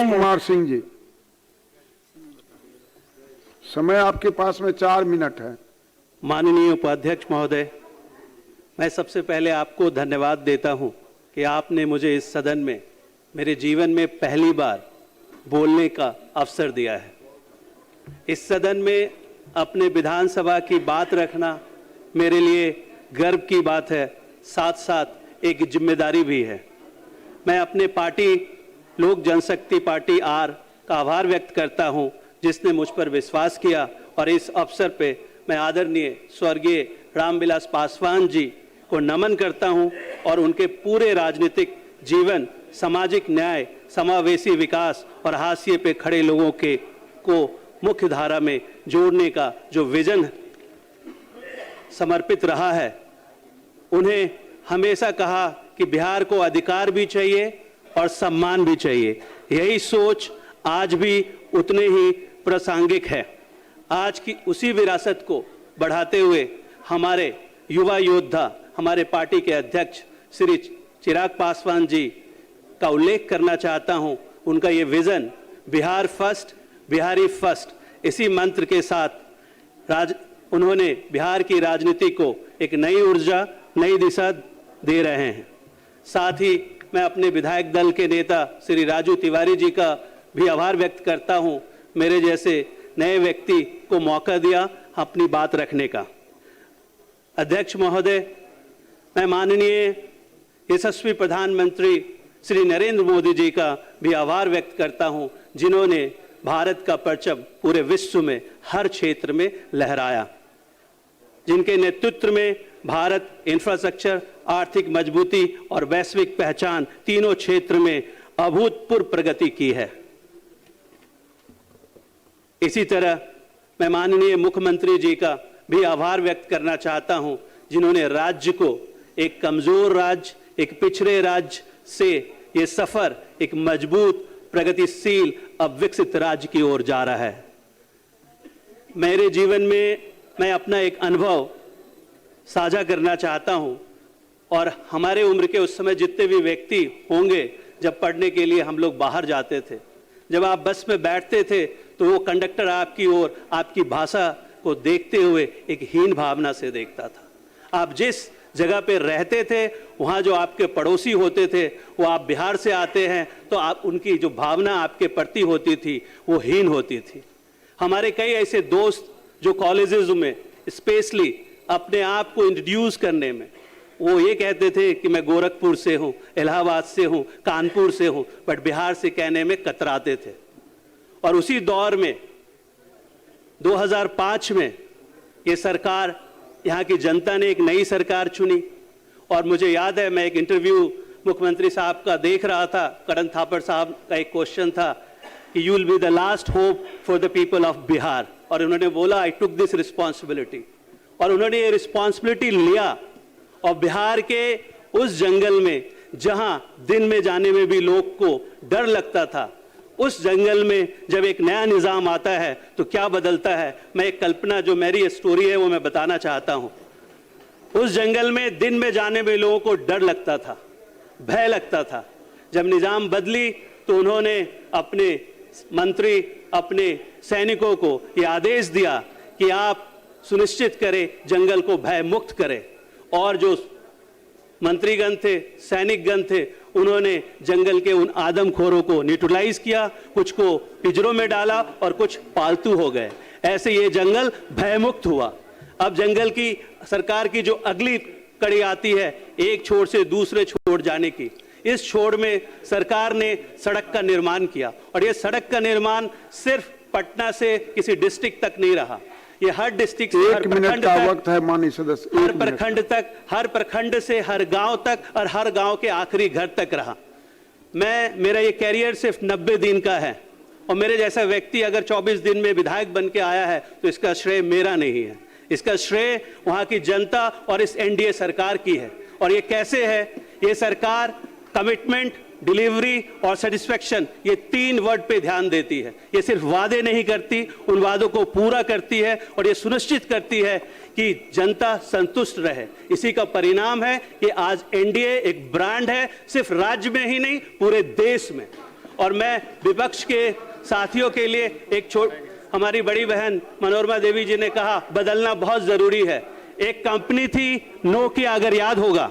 कुमार सिंह जी, समय आपके पास में 4 मिनट है। माननीय उपाध्यक्ष महोदय, मैं सबसे पहले आपको धन्यवाद देता हूं कि आपने मुझे इस सदन में मेरे जीवन में पहली बार बोलने का अवसर दिया है। इस सदन में अपने विधानसभा की बात रखना मेरे लिए गर्व की बात है, साथ साथ एक जिम्मेदारी भी है। मैं अपने पार्टी लोक जनशक्ति पार्टी आर का आभार व्यक्त करता हूं, जिसने मुझ पर विश्वास किया और इस अवसर पे मैं आदरणीय स्वर्गीय रामविलास पासवान जी को नमन करता हूं और उनके पूरे राजनीतिक जीवन सामाजिक न्याय, समावेशी विकास और हाशिए पे खड़े लोगों को मुख्य धारा में जोड़ने का जो विजन समर्पित रहा है। उन्हें हमेशा कहा कि बिहार को अधिकार भी चाहिए और सम्मान भी चाहिए। यही सोच आज भी उतने ही प्रासंगिक है। आज की उसी विरासत को बढ़ाते हुए हमारे युवा योद्धा, हमारे पार्टी के अध्यक्ष श्री चिराग पासवान जी का उल्लेख करना चाहता हूं। उनका ये vision Bihar first, Bihari first, इसी मंत्र के साथ उन्होंने बिहार की राजनीति को एक नई ऊर्जा, नई दिशा दे रहे हैं। साथ ही मैं अपने विधायक दल के नेता श्री राजू तिवारी जी का भी आभार व्यक्त करता हूं, मेरे जैसे नए व्यक्ति को मौका दिया अपनी बात रखने का। अध्यक्ष महोदय, मैं माननीय यशस्वी प्रधानमंत्री श्री नरेंद्र मोदी जी का भी आभार व्यक्त करता हूं, जिन्होंने भारत का परचम पूरे विश्व में हर क्षेत्र में लहराया, जिनके नेतृत्व में भारत इंफ्रास्ट्रक्चर, आर्थिक मजबूती और वैश्विक पहचान तीनों क्षेत्र में अभूतपूर्व प्रगति की है। इसी तरह मैं माननीय मुख्यमंत्री जी का भी आभार व्यक्त करना चाहता हूं, जिन्होंने राज्य को एक कमजोर राज्य, एक पिछड़े राज्य से ये सफर एक मजबूत, प्रगतिशील, अब विकसित राज्य की ओर जा रहा है। मेरे जीवन में मैं अपना एक अनुभव साझा करना चाहता हूं और हमारे उम्र के उस समय जितने भी व्यक्ति होंगे, जब पढ़ने के लिए हम लोग बाहर जाते थे, जब आप बस में बैठते थे तो वो कंडक्टर आपकी ओर, आपकी भाषा को देखते हुए एक हीन भावना से देखता था। आप जिस जगह पे रहते थे, वहाँ जो आपके पड़ोसी होते थे, वो आप बिहार से आते हैं तो आप उनकी जो भावना आपके प्रति होती थी वो हीन होती थी। हमारे कई ऐसे दोस्त जो कॉलेजेस में स्पेशली अपने आप को इंट्रोड्यूस करने में वो ये कहते थे कि मैं गोरखपुर से हूँ, इलाहाबाद से हूँ, कानपुर से हूँ, बट बिहार से कहने में कतराते थे। और उसी दौर में 2005 में ये सरकार, यहाँ की जनता ने एक नई सरकार चुनी और मुझे याद है मैं एक इंटरव्यू मुख्यमंत्री साहब का देख रहा था, करण थापड़ साहब का एक क्वेश्चन था कि you will be the last hope for the people of Bihar, और उन्होंने बोला आई टुक दिस रिस्पॉन्सिबिलिटी, और उन्होंने ये रिस्पॉन्सिबिलिटी लिया और बिहार के उस जंगल में जहां दिन में जाने में भी लोग को डर लगता था, उस जंगल में जब एक नया निजाम आता है तो क्या बदलता है। मैं एक कल्पना, जो मेरी स्टोरी है वो मैं बताना चाहता हूं। उस जंगल में दिन में जाने में लोगों को डर लगता था, भय लगता था। जब निजाम बदली तो उन्होंने अपने मंत्री, अपने सैनिकों को ये आदेश दिया कि आप सुनिश्चित करें जंगल को भय मुक्त करें, और जो मंत्रीगण थे, सैनिकगण थे, उन्होंने जंगल के उन आदमखोरों को न्यूट्रलाइज किया, कुछ को पिंजरों में डाला और कुछ पालतू हो गए। ऐसे ये जंगल भयमुक्त हुआ। अब जंगल की सरकार की जो अगली कड़ी आती है, एक छोर से दूसरे छोर जाने की। इस छोर में सरकार ने सड़क का निर्माण किया, और ये सड़क का निर्माण सिर्फ पटना से किसी डिस्ट्रिक्ट तक नहीं रहा, ये हर डिस्ट्रिक्ट से, हर प्रखंड का वक्त है माननीय सदस्य, हर प्रखंड तक, हर प्रखंड से हर गांव तक और हर गांव के आखिरी घर तक रहा। मेरा ये कैरियर सिर्फ 90 दिन का है, और मेरे जैसा व्यक्ति अगर 24 दिन में विधायक बन के आया है तो इसका श्रेय मेरा नहीं है, इसका श्रेय वहां की जनता और इस एनडीए सरकार की है। और ये कैसे है, ये सरकार कमिटमेंट, डिलीवरी और सेटिस्फेक्शन, ये 3 वर्ड पे ध्यान देती है। ये सिर्फ वादे नहीं करती, उन वादों को पूरा करती है और ये सुनिश्चित करती है कि जनता संतुष्ट रहे। इसी का परिणाम है कि आज एनडीए एक ब्रांड है, सिर्फ राज्य में ही नहीं पूरे देश में। और मैं विपक्ष के साथियों के लिए हमारी बड़ी बहन मनोरमा देवी जी ने कहा बदलना बहुत जरूरी है। एक कंपनी थी नोकिया, अगर याद होगा,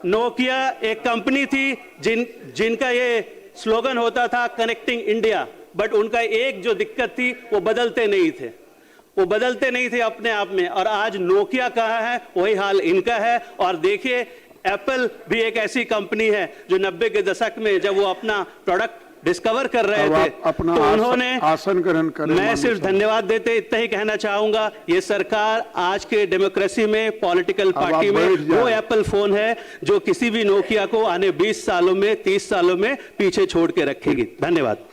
नोकिया एक कंपनी थी जिनका ये स्लोगन होता था कनेक्टिंग इंडिया, बट उनका एक जो दिक्कत थी वो बदलते नहीं थे अपने आप में। और आज नोकिया कहाँ है, वही हाल इनका है। और देखिए एप्पल भी एक ऐसी कंपनी है जो 90 के दशक में जब वो अपना प्रोडक्ट डिस्कवर कर रहे थे अपना तो उन्होंने आसन ग्रहण करें। मैं सिर्फ धन्यवाद देते इतना ही कहना चाहूंगा, ये सरकार आज के डेमोक्रेसी में, पॉलिटिकल पार्टी में वो एप्पल फोन है जो किसी भी नोकिया को आने 20 सालों में, 30 सालों में पीछे छोड़ के रखेगी। धन्यवाद।